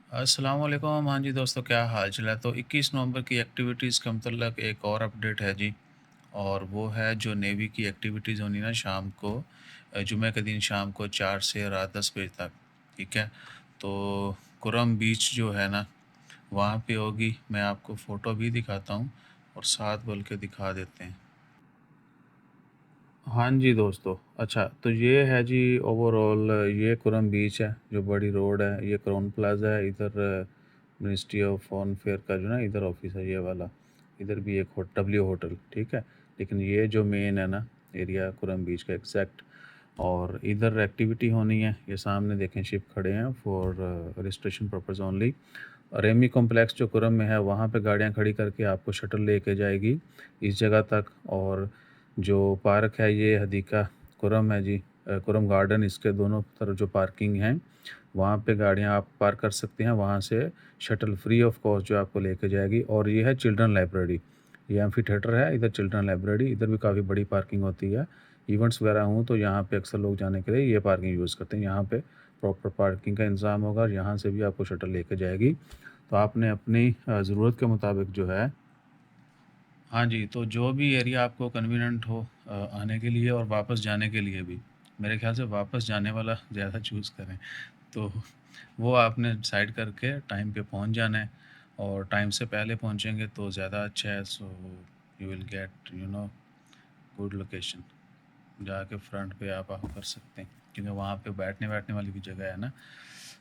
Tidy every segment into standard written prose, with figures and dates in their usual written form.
अस्सलाम वालेकुम। हाँ जी दोस्तों, क्या हाल चाल है? तो 21 नवंबर की एक्टिविटीज़ के मतलब एक और अपडेट है जी। और वो है जो नेवी की एक्टिविटीज़ होनी ना शाम को, जुमे के दिन शाम को 4 से रात 10 बजे तक। ठीक है? तो कुरम बीच जो है ना, वहाँ पे होगी। मैं आपको फ़ोटो भी दिखाता हूँ और साथ बल्कि दिखा देते हैं। हाँ जी दोस्तों, अच्छा तो ये है जी ओवरऑल, ये कुरम बीच है, जो बड़ी रोड है, ये क्राउन प्लाज़ा है, इधर मिनिस्ट्री ऑफ फॉरेन अफेयर का जो ना इधर ऑफिस है ये वाला, इधर भी एक डब्ल्यू होटल, ठीक है। लेकिन ये जो मेन है ना एरिया कुरम बीच का एग्जैक्ट, और इधर एक्टिविटी होनी है। ये सामने देखें शिप खड़े हैं फॉर रजिस्ट्रेशन पर्पज़ ओनली। रेमी कॉम्प्लेक्स जो कुरम में है वहाँ पे गाड़ियाँ खड़ी करके आपको शटल लेके जाएगी इस जगह तक। और जो पार्क है ये हदीका कुरम है जी, कुरम गार्डन, इसके दोनों तरफ जो पार्किंग है वहाँ पे गाड़ियाँ आप पार्क कर सकते हैं। वहाँ से शटल फ्री ऑफ कॉस्ट जो आपको लेके जाएगी। और ये है चिल्ड्रन लाइब्रेरी, ये एम्फी थिएटर है, इधर चिल्ड्रन लाइब्रेरी, इधर भी काफ़ी बड़ी पार्किंग होती है। इवेंट्स वगैरह हों तो यहाँ पे अक्सर लोग जाने के लिए ये पार्किंग यूज़ करते हैं। यहाँ पे प्रॉपर पार्किंग का इंतज़ाम होगा और यहाँ से भी आपको शटल लेके जाएगी। तो आपने अपनी ज़रूरत के मुताबिक जो है, हाँ जी, तो जो भी एरिया आपको कन्वीनिएंट हो आने के लिए और वापस जाने के लिए भी, मेरे ख़्याल से वापस जाने वाला ज़्यादा चूज़ करें। तो वो आपने डिसाइड करके टाइम पे पहुंच जाना है, और टाइम से पहले पहुंचेंगे तो ज़्यादा अच्छा है। So you will get good location, जाके फ्रंट पे आप कर सकते हैं, क्योंकि वहाँ पे बैठने बैठने वाली भी जगह है ना।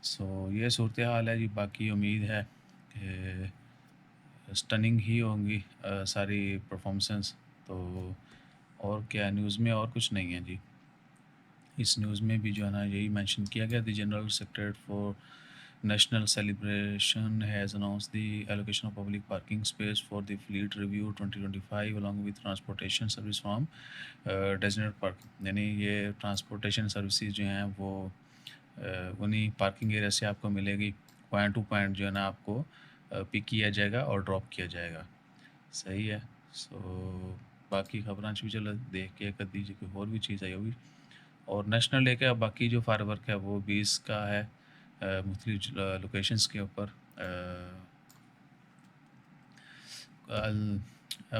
सो ये सूरत हाल है जी। बाकी उम्मीद है कि स्टनिंग ही होंगी सारी परफॉर्मेंस। तो और क्या न्यूज़ में, और कुछ नहीं है जी। इस न्यूज़ में भी जो है ना यही मेंशन किया गया, the general secretary for national celebration has announced the allocation of public parking space for the fleet review 2025 along with transportation service from designated parking। यानी ये ट्रांसपोर्टेशन सर्विसेज जो हैं वो उन्हीं पार्किंग एरिया से आपको मिलेगी। पॉइंट टू पॉइंट जो है ना आपको पिक किया जाएगा और ड्रॉप किया जाएगा। सही है। सो बाकी खबरां भी चलो देख के कर दीजिए, कोई और भी चीज़ आई होगी। और नेशनल डे का बाकी जो फायर वर्क है वो 20 का है, मुख्तलिफ लोकेशंस के ऊपर।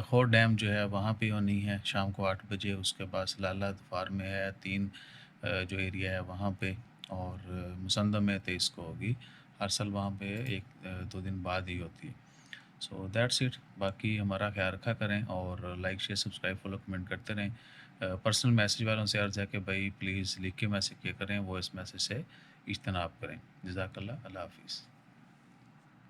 खौर डैम जो है वहाँ पे होनी है शाम को 8 बजे। उसके बाद सलाला दफार में है 3 जो एरिया है वहाँ पे। और मुसंदम में 23 को होगी। हर साल वहाँ पे 1-2 दिन बाद ही होती है। So that's it. बाकी हमारा ख्याल रखा करें और like share subscribe follow comment करते रहें। पर्सनल मैसेज वालों से अर्ज़ है कि भाई प्लीज़ लिख के मैसेज किया करें, वॉइस मैसेज से इज्तनाब करें। जज़ाकल्लाह, अल्लाह हाफ़िज़।